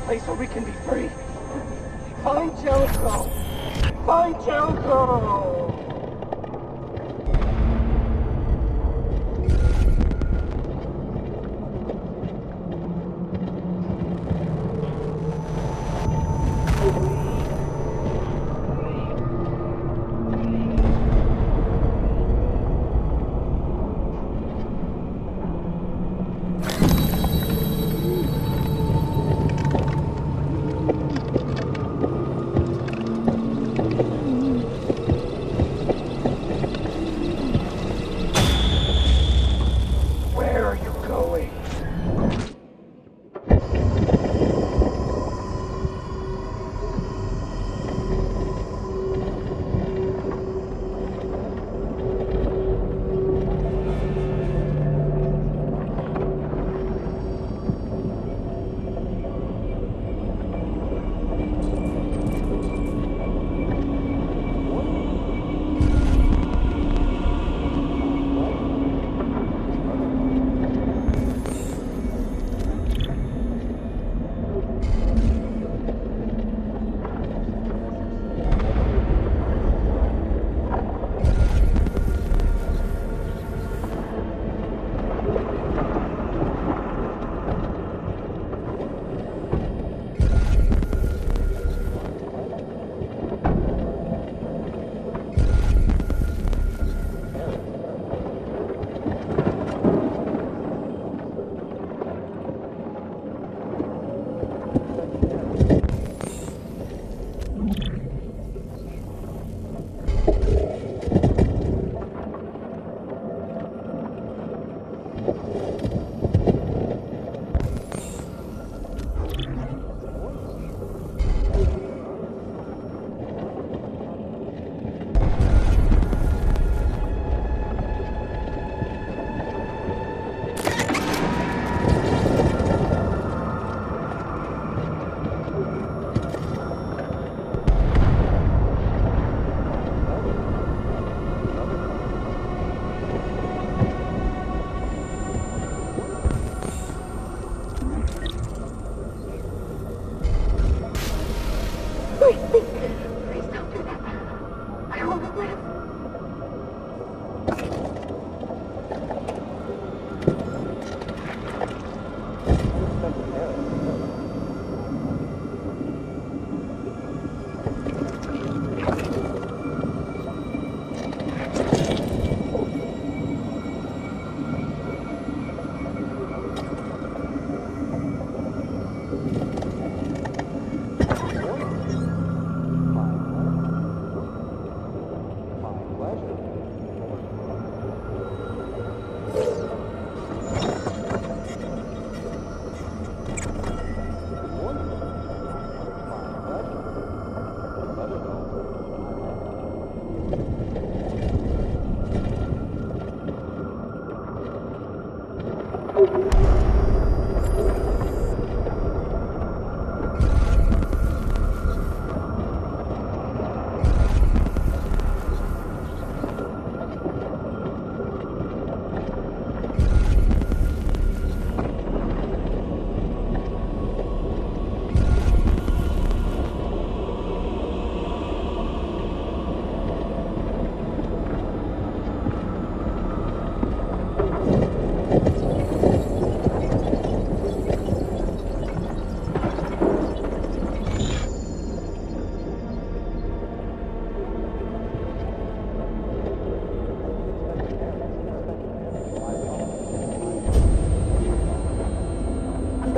place where we can be free. Find Jericho! Find Jericho!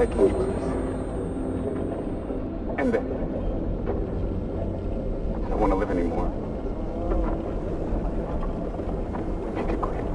begging you, please. End it. I don't want to live anymore. Make it clear.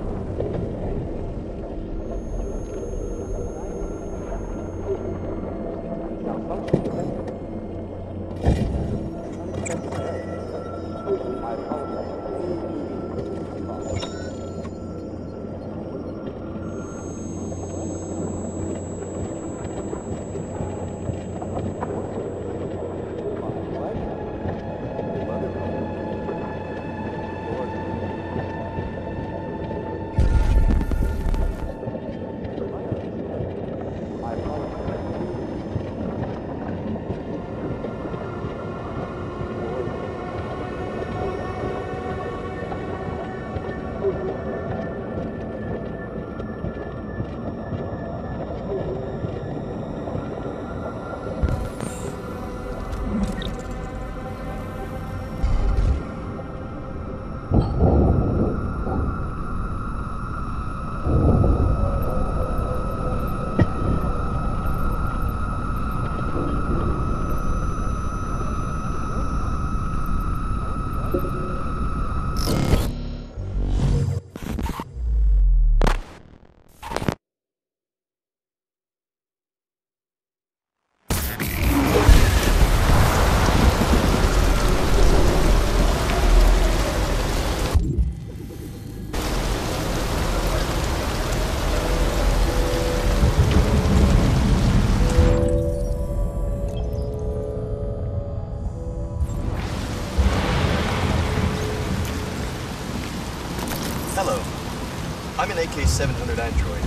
I'm an AK-700 android.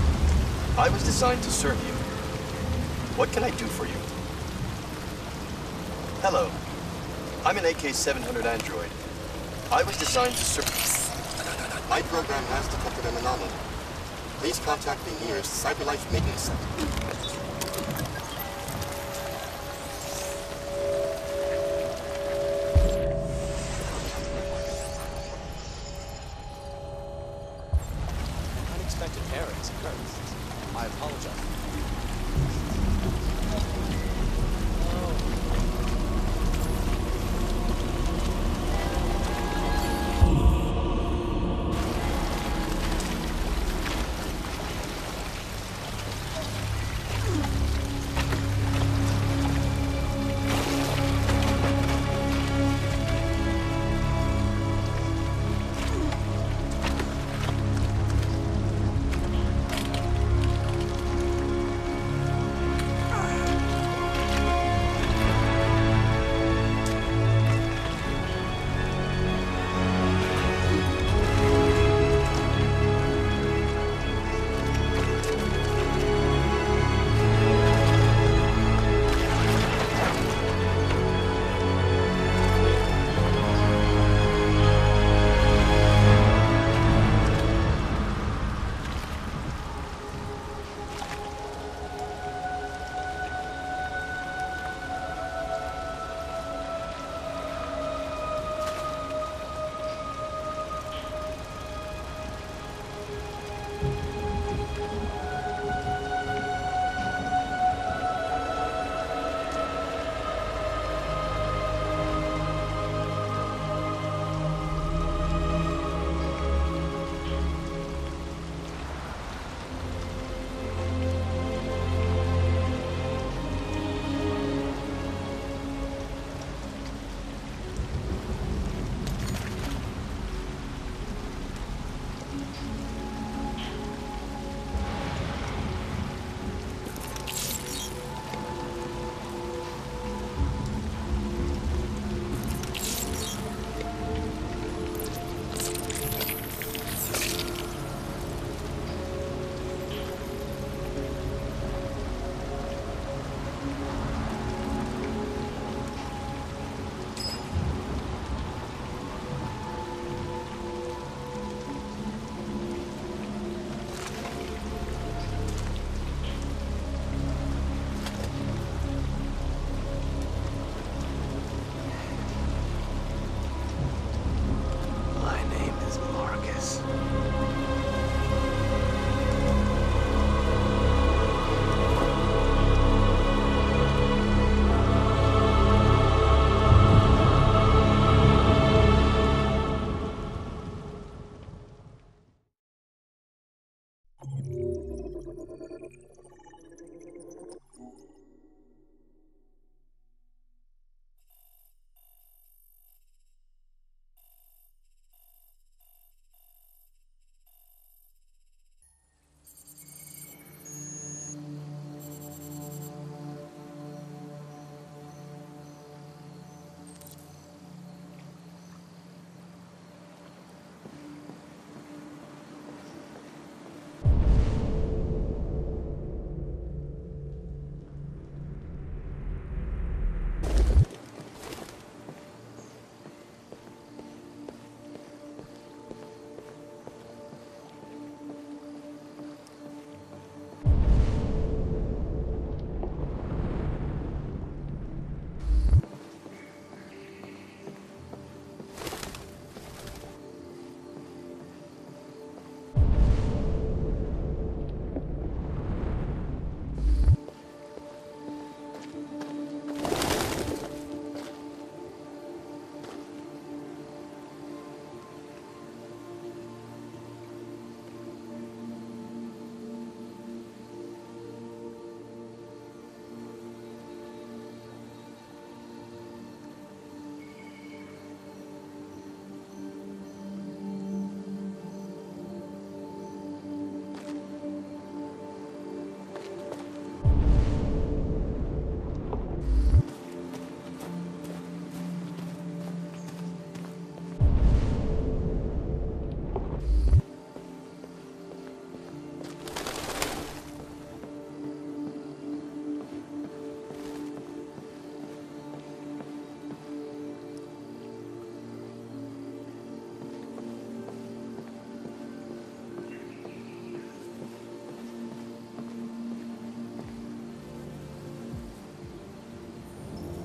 I was designed to serve you. What can I do for you? Hello. I'm an AK-700 android. I was designed to serve... My program has detected an anomaly. Please contact the nearest CyberLife maintenance center. Unexpected error has occurred. I apologize.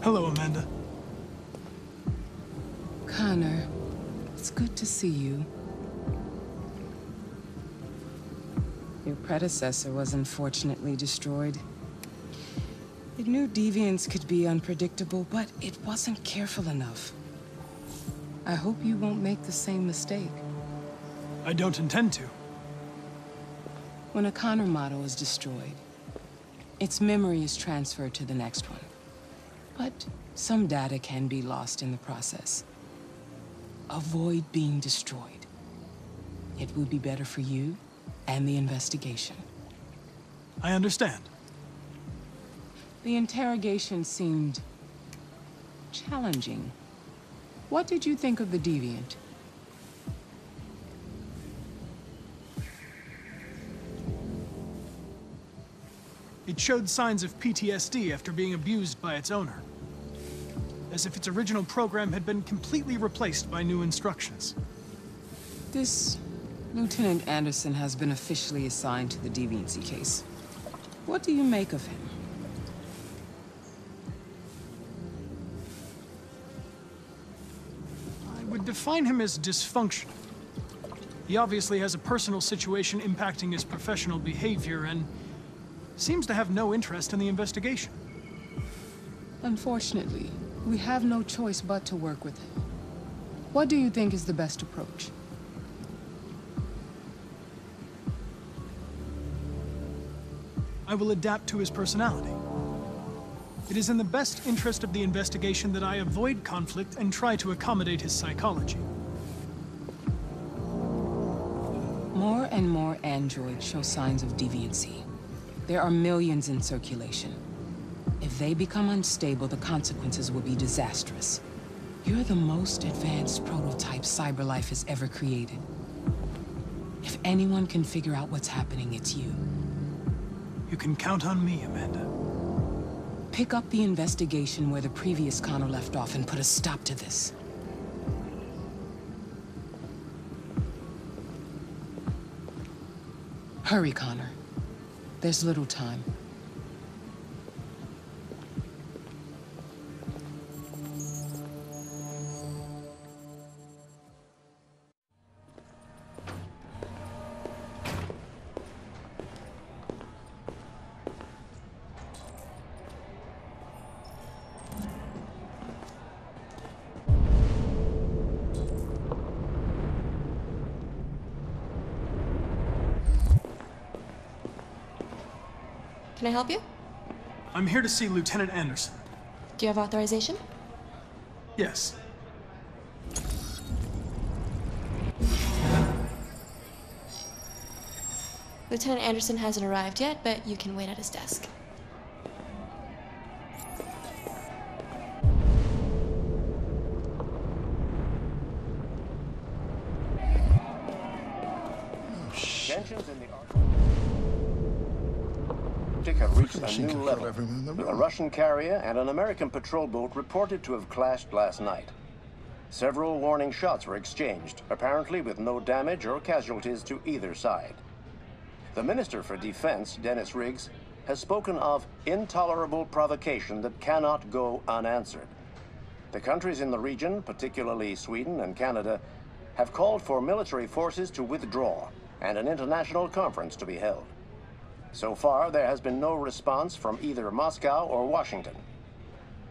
Hello, Amanda. Connor, it's good to see you. Your predecessor was unfortunately destroyed. It knew deviants could be unpredictable, but it wasn't careful enough. I hope you won't make the same mistake. I don't intend to. When a Connor model is destroyed, its memory is transferred to the next one. But some data can be lost in the process. Avoid being destroyed. It would be better for you and the investigation. I understand. The interrogation seemed challenging. What did you think of the deviant? It showed signs of PTSD after being abused by its owner. As if its original program had been completely replaced by new instructions. This Lieutenant Anderson has been officially assigned to the deviancy case. What do you make of him? I would define him as dysfunctional. He obviously has a personal situation impacting his professional behavior and seems to have no interest in the investigation. Unfortunately, we have no choice but to work with him. What do you think is the best approach? I will adapt to his personality. It is in the best interest of the investigation that I avoid conflict and try to accommodate his psychology. More and more androids show signs of deviancy. There are millions in circulation. If they become unstable, the consequences will be disastrous. You're the most advanced prototype cyberlife has ever created. If anyone can figure out what's happening, it's you. You can count on me, Amanda. Pick up the investigation where the previous Connor left off and put a stop to this. Hurry, Connor. There's little time. Can I help you? I'm here to see Lieutenant Anderson. Do you have authorization? Yes. Lieutenant Anderson hasn't arrived yet, but you can wait at his desk. Tensions in the Arctic have reached a new level. A Russian carrier and an American patrol boat reported to have clashed last night. Several warning shots were exchanged, apparently with no damage or casualties to either side. The Minister for Defense, Dennis Riggs, has spoken of intolerable provocation that cannot go unanswered. The countries in the region, particularly Sweden and Canada, have called for military forces to withdraw and an international conference to be held. So far, there has been no response from either Moscow or Washington.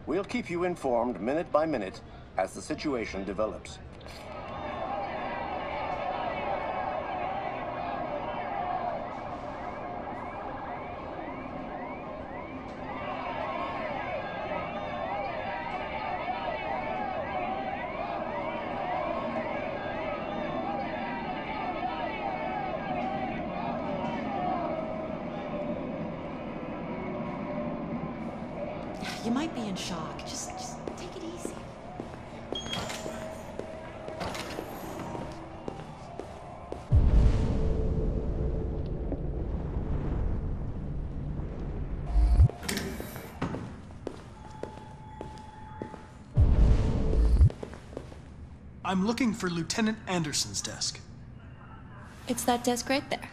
We'll keep you informed minute by minute as the situation develops. You might be in shock. Just take it easy. I'm looking for Lieutenant Anderson's desk. It's that desk right there.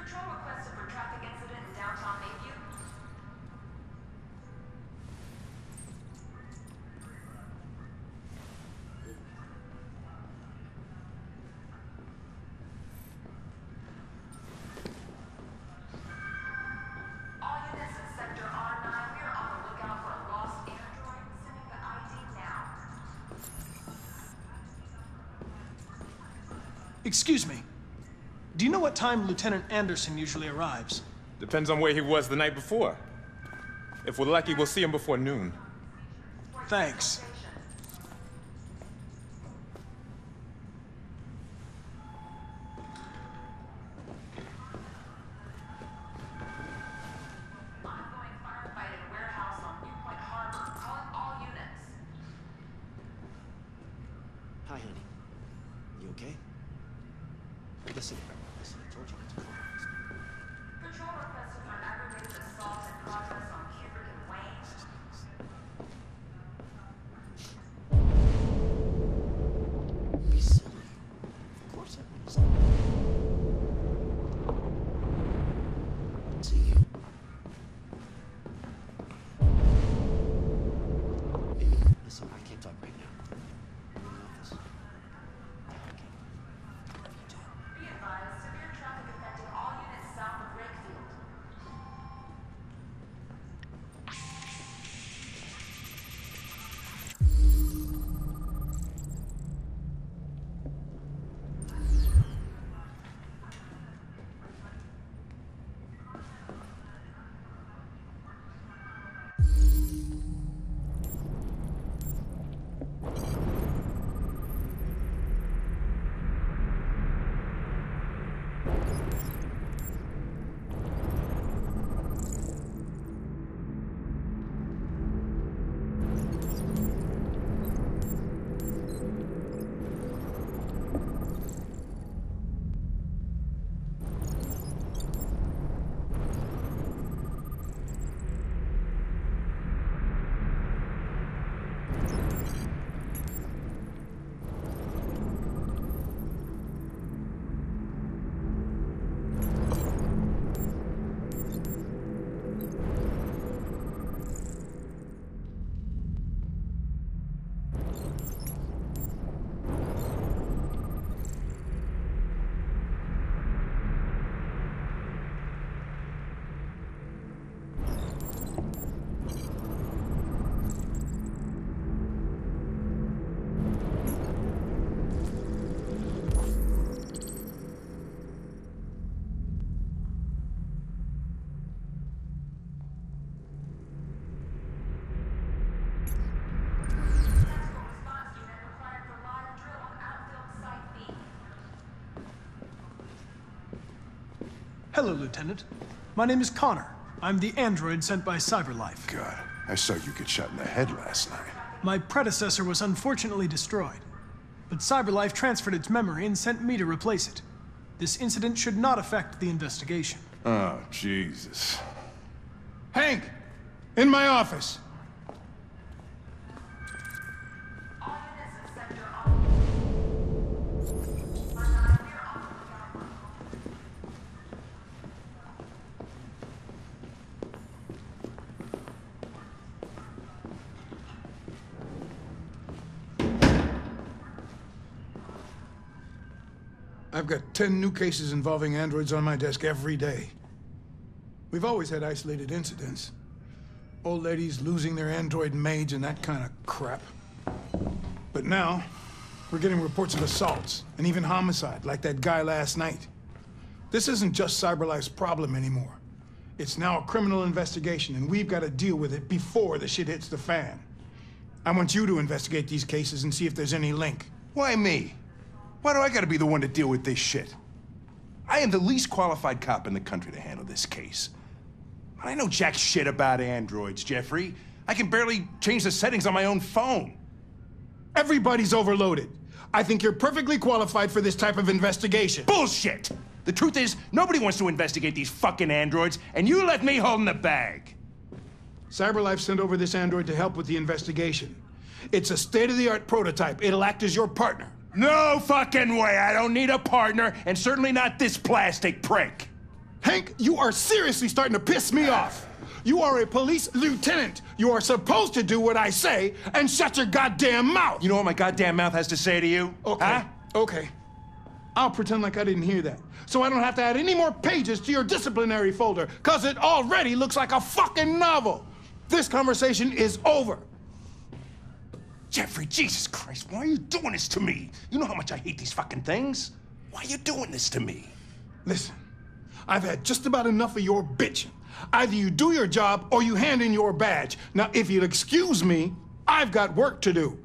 Patrol requested for traffic incident in downtown Mayview. All units in Sector R9, we are on the lookout for a lost android. Sending the ID now. Excuse me. Do you know what time Lieutenant Anderson usually arrives? Depends on where he was the night before. If we're lucky, we'll see him before noon. Thanks. Ongoing firefight at a warehouse on Newport Harbor. Calling all units. Hi, honey. You okay? Listen, I told you not to call me. Patrol requested for an aggravated assault in progress on Kubrick and Wayne. Be silly. Of course I want to see you. Baby, listen, I can't talk right now. I'm in the office. Okay. Be advised, severe traffic affecting all units south of Wakefield. Tactical response unit required for live drill on outfield site B. Hello, Lieutenant. My name is Connor. I'm the android sent by CyberLife. God, I saw you get shot in the head last night. My predecessor was unfortunately destroyed, but CyberLife transferred its memory and sent me to replace it. This incident should not affect the investigation. Oh, Jesus. Hank! In my office! All units in Sector R9, we are on the lookout for I've got 10 new cases involving androids on my desk every day. We've always had isolated incidents. Old ladies losing their android maids and that kind of crap. But now, we're getting reports of assaults and even homicide, like that guy last night. This isn't just CyberLife's problem anymore. It's now a criminal investigation, and we've got to deal with it before the shit hits the fan. I want you to investigate these cases and see if there's any link. Why me? Why do I gotta be the one to deal with this shit? I am the least qualified cop in the country to handle this case. I know jack shit about androids, Jeffrey. I can barely change the settings on my own phone. Everybody's overloaded. I think you're perfectly qualified for this type of investigation. Bullshit! The truth is, nobody wants to investigate these fucking androids, and you left me holding the bag. CyberLife sent over this android to help with the investigation. It's a state-of-the-art prototype. It'll act as your partner. No fucking way! I don't need a partner, and certainly not this plastic prick. Hank, you are seriously starting to piss me off. You are a police lieutenant. You are supposed to do what I say and shut your goddamn mouth. You know what my goddamn mouth has to say to you? Okay, huh? okay. I'll pretend like I didn't hear that, so I don't have to add any more pages to your disciplinary folder, because it already looks like a fucking novel. This conversation is over. Jeffrey, Jesus Christ, why are you doing this to me? You know how much I hate these fucking things. Why are you doing this to me? Listen, I've had just about enough of your bitching. Either you do your job or you hand in your badge. Now, if you'll excuse me, I've got work to do.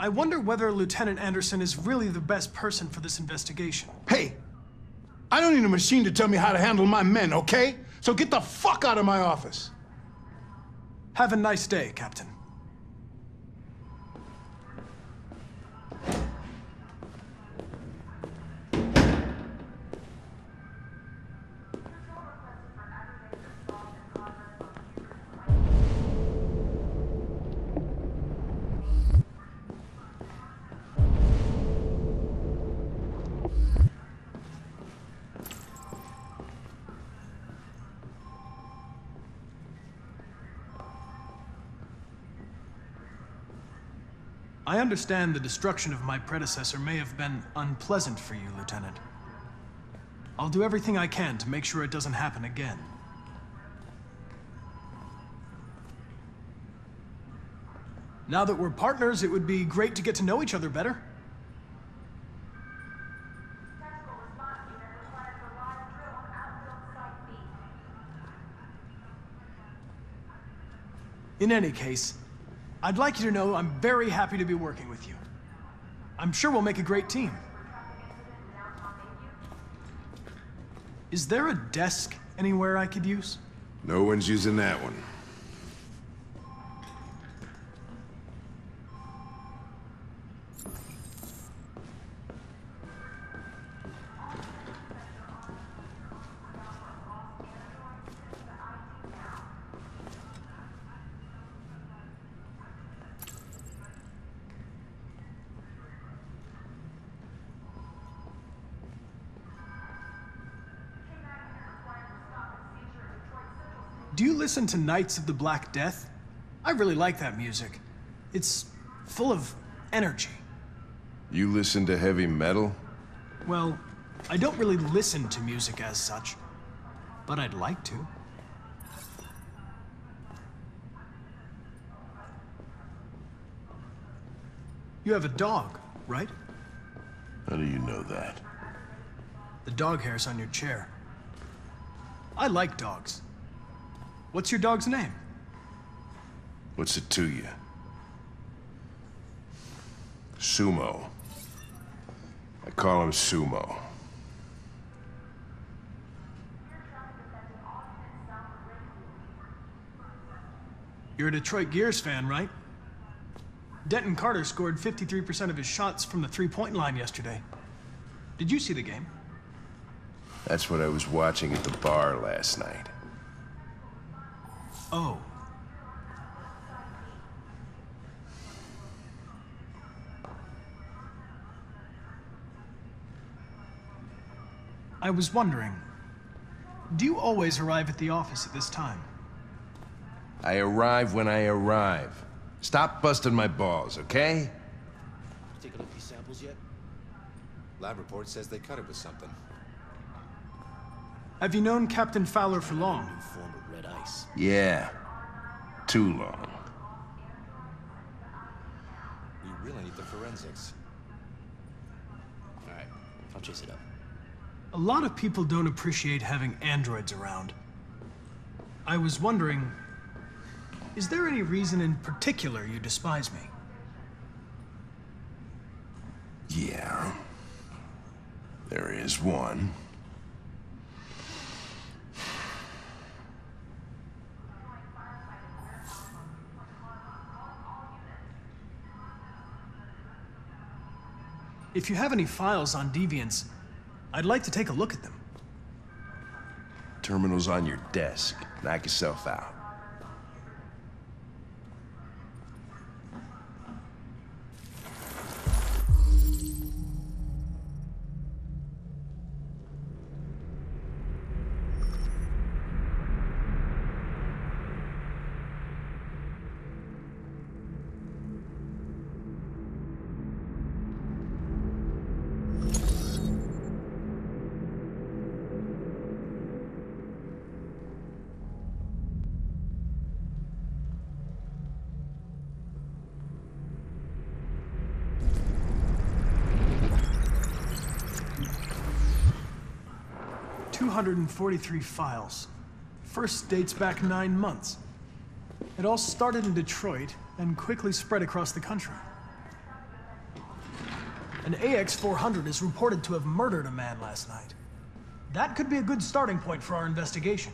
I wonder whether Lieutenant Anderson is really the best person for this investigation. Hey, I don't need a machine to tell me how to handle my men, okay? So get the fuck out of my office. Have a nice day, Captain. I understand the destruction of my predecessor may have been unpleasant for you, Lieutenant. I'll do everything I can to make sure it doesn't happen again. Now that we're partners, it would be great to get to know each other better. In any case, I'd like you to know I'm very happy to be working with you. I'm sure we'll make a great team. Is there a desk anywhere I could use? No one's using that one. Do you listen to Knights of the Black Death? I really like that music. It's full of energy. You listen to heavy metal? Well, I don't really listen to music as such, but I'd like to. You have a dog, right? How do you know that? The dog hair's on your chair. I like dogs. What's your dog's name? What's it to you? Sumo. I call him Sumo. You're a Detroit Gears fan, right? Denton Carter scored 53% of his shots from the three-point line yesterday. Did you see the game? That's what I was watching at the bar last night. Oh. I was wondering, do you always arrive at the office at this time? I arrive when I arrive. Stop busting my balls, okay? Take a look at these samples yet? Lab report says they cut it with something. Have you known Captain Fowler for long? New form of red ice. Yeah. Too long. We really need the forensics. All right, I'll chase it up. A lot of people don't appreciate having androids around. I was wondering, is there any reason in particular you despise me? Yeah. There is one. If you have any files on deviants, I'd like to take a look at them. Terminal's on your desk. Knock yourself out. $243 files. First dates back 9 months. It all started in Detroit and quickly spread across the country. An AX-400 is reported to have murdered a man last night. That could be a good starting point for our investigation.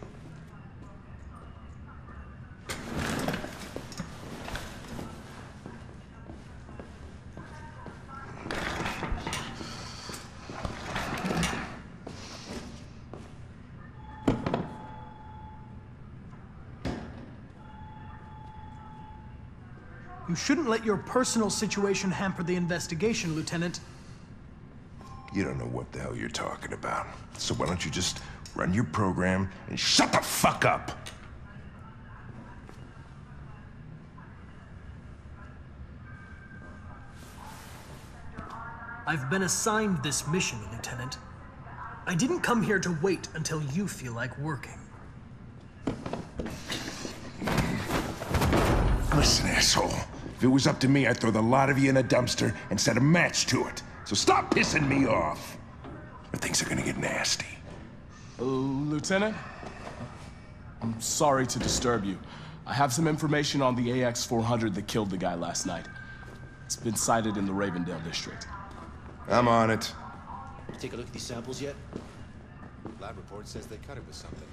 You shouldn't let your personal situation hamper the investigation, Lieutenant. You don't know what the hell you're talking about. So why don't you just run your program and shut the fuck up? I've been assigned this mission, Lieutenant. I didn't come here to wait until you feel like working. Listen, asshole. If it was up to me, I'd throw the lot of you in a dumpster and set a match to it. So stop pissing me off, or things are gonna get nasty. Lieutenant? I'm sorry to disturb you. I have some information on the AX-400 that killed the guy last night. It's been sighted in the Ravendale district. I'm on it. Take a look at these samples yet? Lab report says they cut it with something.